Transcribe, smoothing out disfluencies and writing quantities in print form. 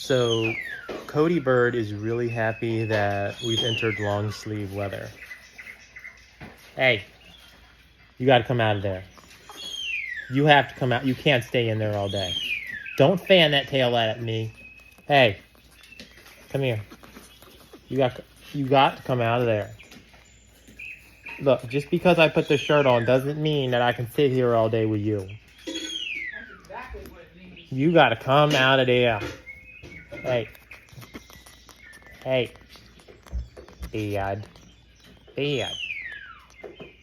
So Cody Bird is really happy that we've entered long sleeve weather. Hey, you got to come out of there. You have to come out. You can't stay in there all day. Don't fan that tail at me. Hey, come here. You got to come out of there. Look, just because I put the shirt on doesn't mean that I can sit here all day with you. That's exactly what it means. You got to come out of there. Hey. Hey. Dad. Dad.